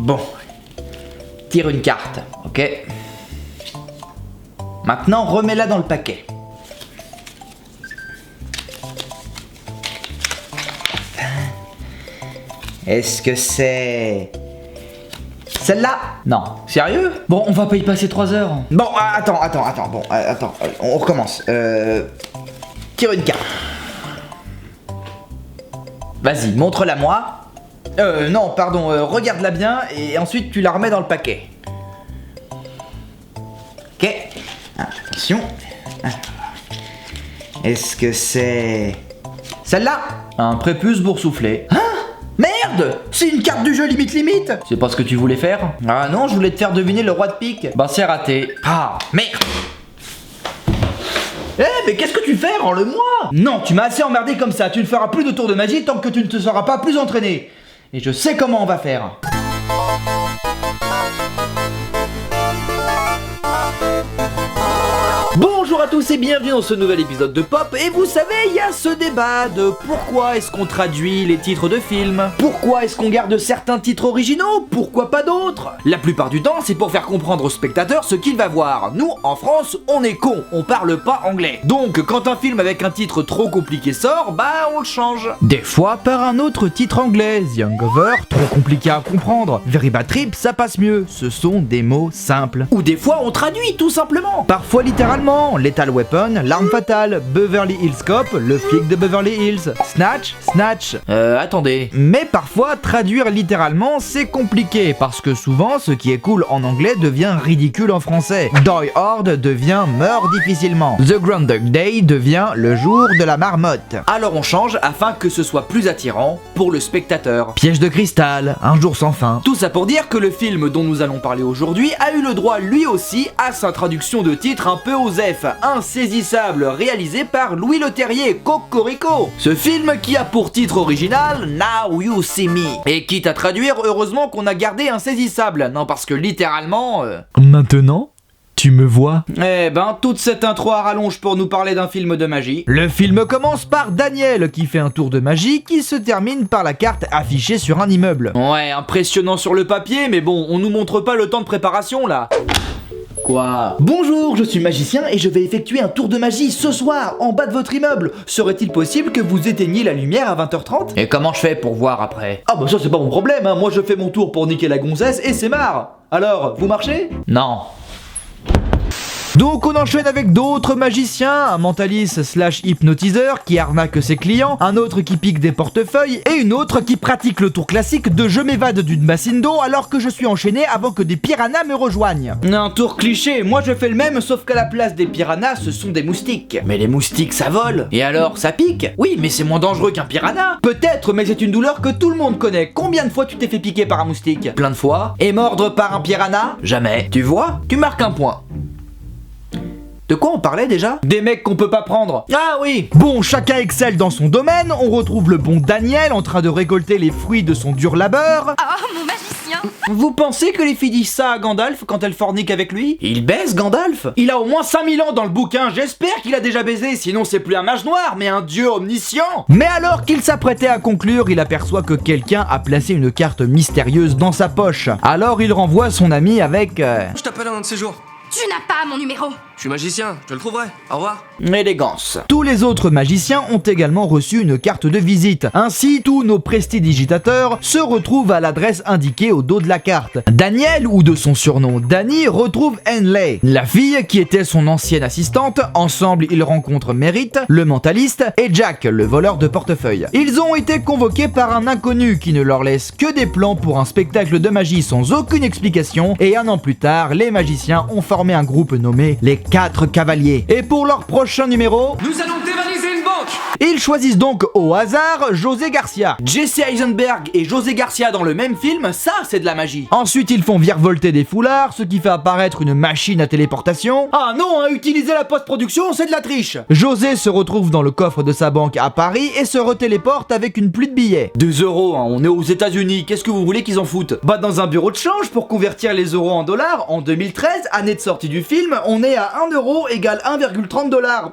Bon. Tire une carte, ok. Maintenant, remets-la dans le paquet. Est-ce que c'est... celle-là? Non. Sérieux? Bon, on va pas y passer 3 heures. Bon, attends, bon, attends, on recommence. Tire une carte. Vas-y, montre-la moi. Non, pardon, regarde-la bien et ensuite tu la remets dans le paquet. Ok. Attention. Est-ce que c'est... celle-là? Un prépuce boursouflé. Hein? Merde! C'est une carte du jeu limite. C'est pas ce que tu voulais faire? Ah non, je voulais te faire deviner le roi de pique. Bah c'est raté. Ah, merde! Eh, mais qu'est-ce que tu fais? Rends-le-moi! Non, tu m'as assez emmerdé comme ça. Tu ne feras plus de tour de magie tant que tu ne te seras pas plus entraîné. Et je sais comment on va faire. Bonjour à tous et bienvenue dans ce nouvel épisode de Pop. Et vous savez, il y a ce débat de pourquoi est-ce qu'on traduit les titres de films? Pourquoi est-ce qu'on garde certains titres originaux? Pourquoi pas d'autres? La plupart du temps, c'est pour faire comprendre au spectateur ce qu'il va voir. Nous, en France, on est cons, on parle pas anglais. Donc, quand un film avec un titre trop compliqué sort, bah on le change. Des fois par un autre titre anglais. The Hangover, trop compliqué à comprendre. Very Bad Trip, ça passe mieux. Ce sont des mots simples. Ou des fois, on traduit tout simplement. Parfois littéralement. Lethal Weapon, L'arme fatale, Beverly Hills Cop, Le flic de Beverly Hills, Snatch. Attendez. Mais parfois, traduire littéralement, c'est compliqué, parce que souvent, ce qui est cool en anglais devient ridicule en français. Die Hard devient meurt difficilement. The Groundhog Day devient le jour de la marmotte. Alors on change afin que ce soit plus attirant pour le spectateur. Piège de cristal, Un jour sans fin. Tout ça pour dire que le film dont nous allons parler aujourd'hui a eu le droit lui aussi à sa traduction de titre un peu osée. Insaisissable, réalisé par Louis Leterrier, Cocorico. Ce film qui a pour titre original Now You See Me. Et quitte à traduire, heureusement qu'on a gardé Insaisissable. Non, parce que littéralement... Maintenant, tu me vois? Eh ben, toute cette intro à rallonge pour nous parler d'un film de magie. Le film commence par Daniel qui fait un tour de magie qui se termine par la carte affichée sur un immeuble. Ouais, impressionnant sur le papier, mais bon, on nous montre pas le temps de préparation là. Quoi? Bonjour, je suis magicien et je vais effectuer un tour de magie ce soir en bas de votre immeuble. Serait-il possible que vous éteigniez la lumière à 20h30? Et comment je fais pour voir après? Ah bah ça c'est pas mon problème, hein. Moi je fais mon tour pour niquer la gonzesse et c'est marre. Alors, vous marchez? Non. Donc on enchaîne avec d'autres magiciens, un mentaliste / hypnotiseur qui arnaque ses clients, un autre qui pique des portefeuilles et une autre qui pratique le tour classique de je m'évade d'une bassine d'eau alors que je suis enchaîné avant que des piranhas me rejoignent. Un tour cliché, moi je fais le même sauf qu'à la place des piranhas ce sont des moustiques. Mais les moustiques ça vole. Et alors ça pique? Oui mais c'est moins dangereux qu'un piranha. Peut-être mais c'est une douleur que tout le monde connaît. Combien de fois tu t'es fait piquer par un moustique? Plein de fois. Et mordre par un piranha? Jamais. Tu vois? Tu marques un point. De quoi on parlait déjà? Des mecs qu'on peut pas prendre. Ah oui. Bon, chacun excelle dans son domaine. On retrouve le bon Daniel en train de récolter les fruits de son dur labeur. Oh, mon magicien! Vous pensez que les filles disent ça à Gandalf quand elles forniquent avec lui? Il baise Gandalf? Il a au moins 5000 ans dans le bouquin. J'espère qu'il a déjà baisé, sinon c'est plus un mage noir, mais un dieu omniscient. Mais alors qu'il s'apprêtait à conclure, il aperçoit que quelqu'un a placé une carte mystérieuse dans sa poche. Alors il renvoie son ami avec... Je t'appelle un de ces jours. Tu n'as pas mon numéro! Je suis magicien, je le trouverai. Au revoir. élégance. Tous les autres magiciens ont également reçu une carte de visite. Ainsi, tous nos prestidigitateurs se retrouvent à l'adresse indiquée au dos de la carte. Daniel, ou de son surnom Danny, retrouve Henley, la fille qui était son ancienne assistante. Ensemble, ils rencontrent Merritt, le mentaliste, et Jack, le voleur de portefeuille. Ils ont été convoqués par un inconnu qui ne leur laisse que des plans pour un spectacle de magie sans aucune explication, et un an plus tard, les magiciens ont formé un groupe nommé les 4 Cavaliers. Et pour leur prochain numéro, Nous allons dévaliser une banque. ils choisissent donc au hasard José Garcia. Jesse Eisenberg et José Garcia dans le même film, ça c'est de la magie. Ensuite ils font virevolter des foulards, ce qui fait apparaître une machine à téléportation. Ah non, utiliser la post-production c'est de la triche. José se retrouve dans le coffre de sa banque à Paris et se retéléporte avec une pluie de billets. 2 €, on est aux États-Unis, qu'est-ce que vous voulez qu'ils en foutent? Bah dans un bureau de change pour convertir les euros en dollars, en 2013, année de sortie du film, on est à 1 € égale 1,30 $.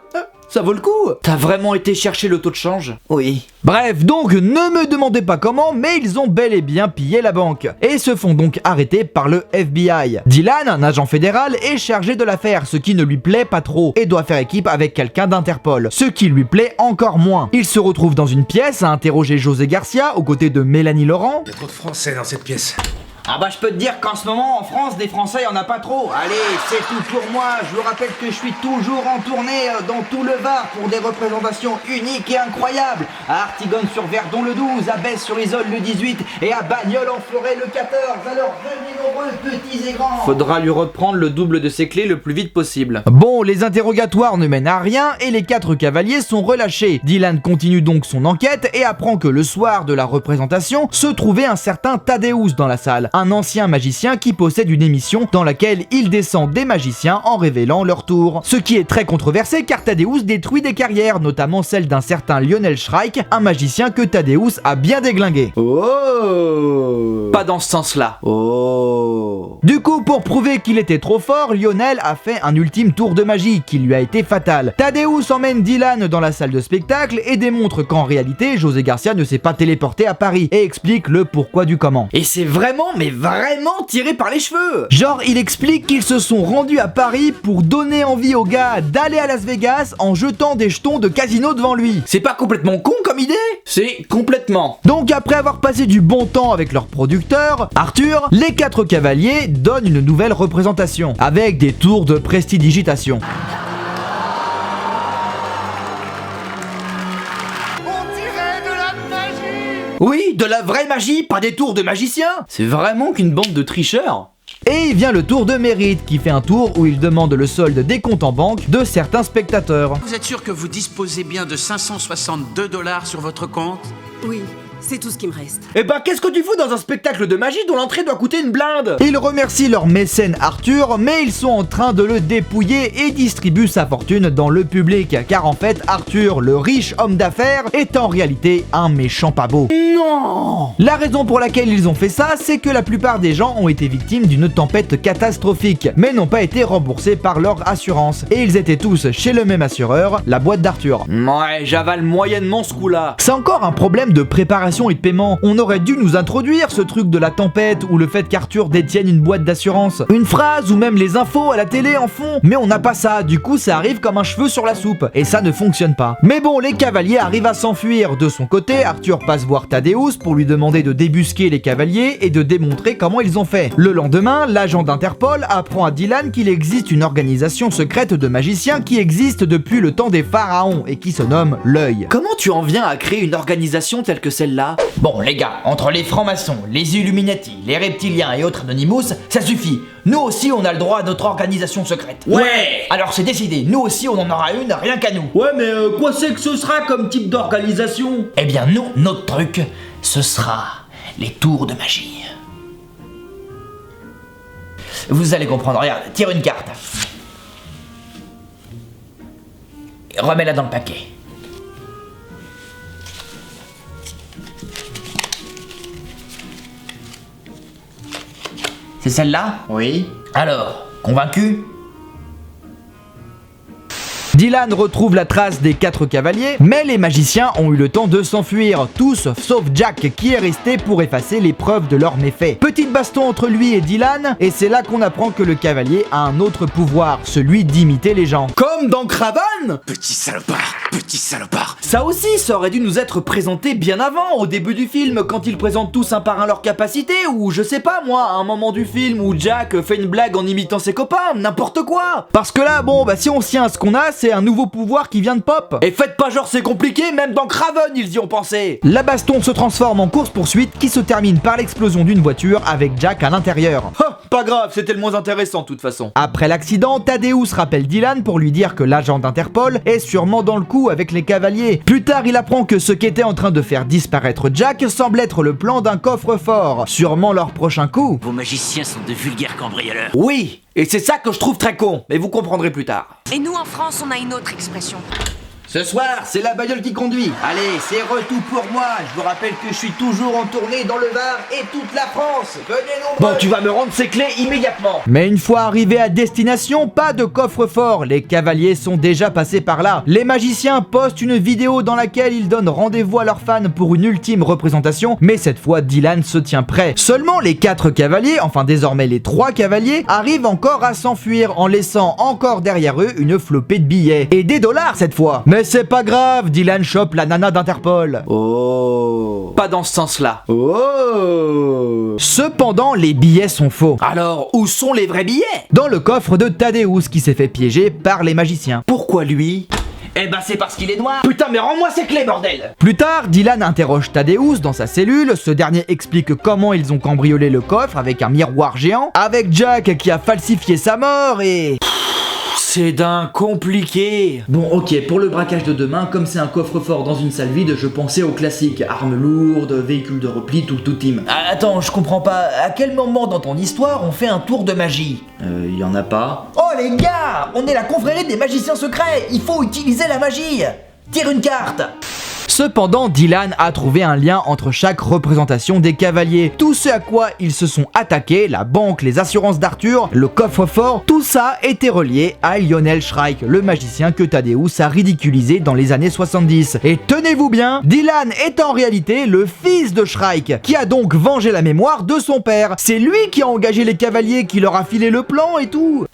Ça vaut le coup. T'as vraiment été chercher le taux de change? Oui. Bref, donc ne me demandez pas comment, mais ils ont bel et bien pillé la banque et se font donc arrêter par le FBI. Dylan, un agent fédéral, est chargé de l'affaire, ce qui ne lui plaît pas trop, et doit faire équipe avec quelqu'un d'Interpol, ce qui lui plaît encore moins. Il se retrouve dans une pièce à interroger José Garcia aux côtés de Mélanie Laurent. Il y a trop de Français dans cette pièce. Ah bah je peux te dire qu'en ce moment en France des Français y'en a pas trop. Allez, c'est tout pour moi. Je vous rappelle que je suis toujours en tournée dans tout le Var pour des représentations uniques et incroyables. À Artigonne-sur-Verdon le 12, à Besse-sur-Isole le 18 et à Bagnols-en-Forêt le 14. Alors venez nombreux, petits et grands. Faudra lui reprendre le double de ses clés le plus vite possible. Bon, les interrogatoires ne mènent à rien et les 4 cavaliers sont relâchés. Dylan continue donc son enquête et apprend que le soir de la représentation se trouvait un certain Thaddeus dans la salle. Un ancien magicien qui possède une émission dans laquelle il descend des magiciens en révélant leur tour. Ce qui est très controversé car Thaddeus détruit des carrières, notamment celle d'un certain Lionel Shrike, un magicien que Thaddeus a bien déglingué. Oh! Pas dans ce sens-là. Oh! Du coup, pour prouver qu'il était trop fort, Lionel a fait un ultime tour de magie qui lui a été fatal. Thaddeus emmène Dylan dans la salle de spectacle et démontre qu'en réalité, José Garcia ne s'est pas téléporté à Paris et explique le pourquoi du comment. Et c'est vraiment, mais vraiment tiré par les cheveux. Genre, il explique qu'ils se sont rendus à Paris pour donner envie aux gars d'aller à Las Vegas en jetant des jetons de casino devant lui. C'est pas complètement con comme idée? C'est complètement. Donc après avoir passé du bon temps avec leur producteur, Arthur, les 4 cavaliers donnent une nouvelle représentation, avec des tours de prestidigitation. Oui, de la vraie magie, pas des tours de magiciens. C'est vraiment qu'une bande de tricheurs. Et il vient le tour de mérite, qui fait un tour où il demande le solde des comptes en banque de certains spectateurs. Vous êtes sûr que vous disposez bien de 562 $ sur votre compte? Oui, c'est tout ce qui me reste. Eh ben, qu'est-ce que tu fous dans un spectacle de magie dont l'entrée doit coûter une blinde? Ils remercient leur mécène Arthur, mais ils sont en train de le dépouiller et distribuent sa fortune dans le public. Car en fait, Arthur, le riche homme d'affaires, est en réalité un méchant pas beau. Non! La raison pour laquelle ils ont fait ça, c'est que la plupart des gens ont été victimes d'une tempête catastrophique, mais n'ont pas été remboursés par leur assurance. Et ils étaient tous chez le même assureur, la boîte d'Arthur. Ouais, j'avale moyennement ce coup-là. C'est encore un problème de préparation et de paiement. On aurait dû nous introduire ce truc de la tempête ou le fait qu'Arthur détienne une boîte d'assurance. Une phrase ou même les infos à la télé en fond. Mais on n'a pas ça, du coup ça arrive comme un cheveu sur la soupe. Et ça ne fonctionne pas. Mais bon, les cavaliers arrivent à s'enfuir. De son côté, Arthur passe voir Thaddeus pour lui demander de débusquer les cavaliers et de démontrer comment ils ont fait. Le lendemain, l'agent d'Interpol apprend à Dylan qu'il existe une organisation secrète de magiciens qui existe depuis le temps des pharaons et qui se nomme l'Œil. Comment tu en viens à créer une organisation telle que celle-là? Bon les gars, entre les francs-maçons, les Illuminati, les reptiliens et autres Anonymous, ça suffit. Nous aussi on a le droit à notre organisation secrète. Ouais! Alors c'est décidé, nous aussi on en aura une, rien qu'à nous. Ouais mais quoi c'est que ce sera comme type d'organisation? Eh bien nous, notre truc, ce sera les tours de magie. Vous allez comprendre, regarde, tire une carte. Remets-la dans le paquet. C'est celle-là? Oui. Alors, convaincu? Dylan retrouve la trace des 4 cavaliers, mais les magiciens ont eu le temps de s'enfuir, tous sauf Jack qui est resté pour effacer les preuves de leurs méfaits. Petite baston entre lui et Dylan, et c'est là qu'on apprend que le cavalier a un autre pouvoir, celui d'imiter les gens. Comme dans Cravan? Petit salopard, petit salopard. Ça aussi, ça aurait dû nous être présenté bien avant, au début du film, quand ils présentent tous un par un leurs capacités, ou je sais pas moi, à un moment du film où Jack fait une blague en imitant ses copains, n'importe quoi. Parce que là, bon, bah si on se tient à ce qu'on a, c'est un nouveau pouvoir qui vient de pop. Et faites pas genre c'est compliqué, même dans Craven ils y ont pensé. La baston se transforme en course-poursuite qui se termine par l'explosion d'une voiture avec Jack à l'intérieur. Pas grave, c'était le moins intéressant de toute façon. Après l'accident, Thaddeus rappelle Dylan pour lui dire que l'agent d'Interpol est sûrement dans le coup avec les cavaliers. Plus tard, il apprend que ce qu'était en train de faire disparaître Jack semble être le plan d'un coffre-fort. Sûrement leur prochain coup. Vos magiciens sont de vulgaires cambrioleurs. Oui, et c'est ça que je trouve très con, mais vous comprendrez plus tard. Et nous, en France, on a une autre expression. Ce soir, c'est la bagnole qui conduit. Allez, c'est retour pour moi. Je vous rappelle que je suis toujours en tournée dans le Var et toute la France. Venez nombreux. Bon, tu vas me rendre ces clés immédiatement. Mais une fois arrivés à destination, pas de coffre-fort. Les cavaliers sont déjà passés par là. Les magiciens postent une vidéo dans laquelle ils donnent rendez-vous à leurs fans pour une ultime représentation, mais cette fois, Dylan se tient prêt. Seulement les 4 cavaliers, enfin désormais les 3 cavaliers, arrivent encore à s'enfuir en laissant encore derrière eux une flopée de billets. Et des dollars cette fois. Mais c'est pas grave, Dylan chope la nana d'Interpol. Oh. Pas dans ce sens-là. Oh. Cependant, les billets sont faux. Alors, où sont les vrais billets? Dans le coffre de Thaddeus qui s'est fait piéger par les magiciens. Pourquoi lui? Eh ben c'est parce qu'il est noir. Putain mais rends-moi ces clés bordel. Plus tard, Dylan interroge Thaddeus dans sa cellule. Ce dernier explique comment ils ont cambriolé le coffre avec un miroir géant, avec Jack qui a falsifié sa mort et... C'est d'un compliqué. Bon ok, pour le braquage de demain, comme c'est un coffre-fort dans une salle vide, je pensais aux classiques. Armes lourdes, véhicules de repli, tout team. Ah, attends, je comprends pas. À quel moment dans ton histoire on fait un tour de magie? Y en a pas. Oh les gars, on est la confrérie des magiciens secrets. Il faut utiliser la magie. Tire une carte. Cependant, Dylan a trouvé un lien entre chaque représentation des cavaliers. Tout ce à quoi ils se sont attaqués, la banque, les assurances d'Arthur, le coffre-fort, tout ça était relié à Lionel Shrike, le magicien que Thaddeus a ridiculisé dans les années 70. Et tenez-vous bien, Dylan est en réalité le fils de Shrike, qui a donc vengé la mémoire de son père. C'est lui qui a engagé les cavaliers, qui leur a filé le plan et tout.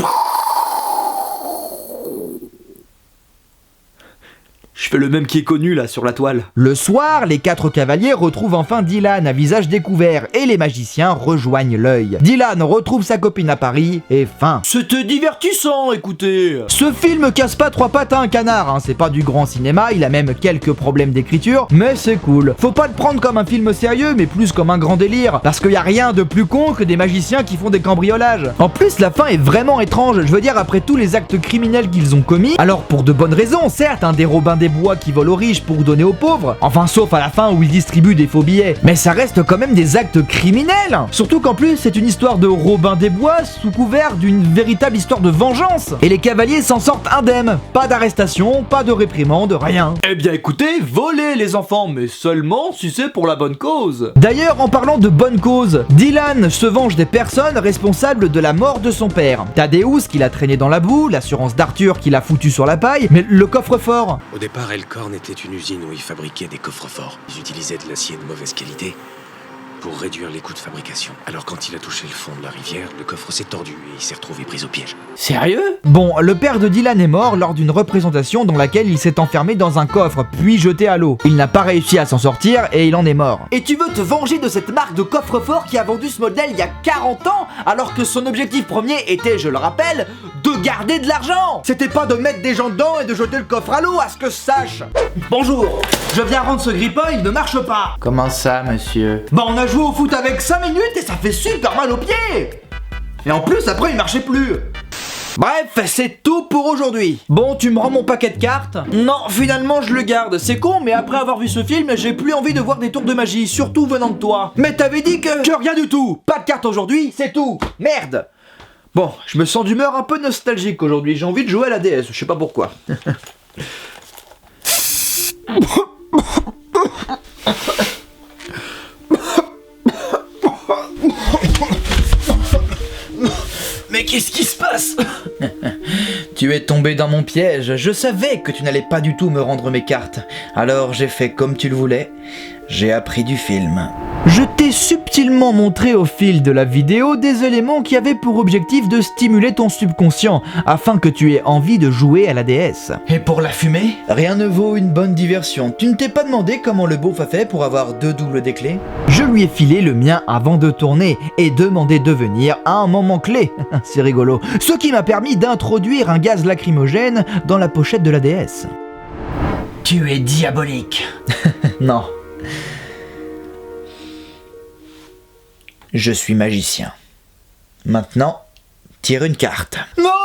Je fais le même qui est connu là sur la toile. Le soir, les 4 cavaliers retrouvent enfin Dylan à visage découvert et les magiciens rejoignent l'œil. Dylan retrouve sa copine à Paris et fin. C'était divertissant, écoutez. Ce film casse pas 3 pattes à un canard, hein. C'est pas du grand cinéma, il a même quelques problèmes d'écriture, mais c'est cool. Faut pas le prendre comme un film sérieux, mais plus comme un grand délire, parce qu'il y a rien de plus con que des magiciens qui font des cambriolages. En plus, la fin est vraiment étrange, je veux dire après tous les actes criminels qu'ils ont commis, alors pour de bonnes raisons, certes, hein, des Robins des Bois qui volent aux riches pour donner aux pauvres, enfin sauf à la fin où ils distribuent des faux billets, mais ça reste quand même des actes criminels. Surtout qu'en plus c'est une histoire de Robin des Bois sous couvert d'une véritable histoire de vengeance, et les cavaliers s'en sortent indemnes, pas d'arrestation, pas de réprimande, rien. Eh bien écoutez, volez les enfants, mais seulement si c'est pour la bonne cause. D'ailleurs, en parlant de bonne cause, Dylan se venge des personnes responsables de la mort de son père. Thaddeus qui l'a traîné dans la boue, l'assurance d'Arthur qui l'a foutu sur la paille, mais le coffre-fort. Au départ, Elkhorn était une usine où ils fabriquaient des coffres-forts. Ils utilisaient de l'acier de mauvaise qualité pour réduire les coûts de fabrication. Alors quand il a touché le fond de la rivière, le coffre s'est tordu et il s'est retrouvé pris au piège. Sérieux? Bon, le père de Dylan est mort lors d'une représentation dans laquelle il s'est enfermé dans un coffre, puis jeté à l'eau. Il n'a pas réussi à s'en sortir et il en est mort. Et tu veux te venger de cette marque de coffre-fort qui a vendu ce modèle il y a 40 ans, alors que son objectif premier était, je le rappelle, de garder de l'argent. C'était pas de mettre des gens dedans et de jeter le coffre à l'eau, à ce que je sache. Bonjour, je viens rendre ce grippin, il ne marche pas. Comment ça, monsieur? Bah on a joué au foot avec 5 minutes et ça fait super mal aux pieds. Et en plus après il marchait plus. Bref, c'est tout pour aujourd'hui. Bon, tu me rends mon paquet de cartes? Non, finalement je le garde, c'est con, mais après avoir vu ce film, j'ai plus envie de voir des tours de magie, surtout venant de toi. Mais t'avais dit que rien du tout. Pas de cartes aujourd'hui, c'est tout. Merde. Bon, je me sens d'humeur un peu nostalgique aujourd'hui, j'ai envie de jouer à la DS, je sais pas pourquoi. Mais qu'est-ce qui se passe? Tu es tombé dans mon piège, je savais que tu n'allais pas du tout me rendre mes cartes. Alors j'ai fait comme tu le voulais, j'ai appris du film. Je t'ai subtilement montré au fil de la vidéo des éléments qui avaient pour objectif de stimuler ton subconscient, afin que tu aies envie de jouer à la DS. Et pour la fumée? Rien ne vaut une bonne diversion. Tu ne t'es pas demandé comment le beauf a fait pour avoir 2 doubles des clés? Je lui ai filé le mien avant de tourner et demandé de venir à un moment clé. C'est rigolo. Ce qui m'a permis d'introduire un gaz lacrymogène dans la pochette de la DS. Tu es diabolique. Non. Je suis magicien. Maintenant, tire une carte. Non!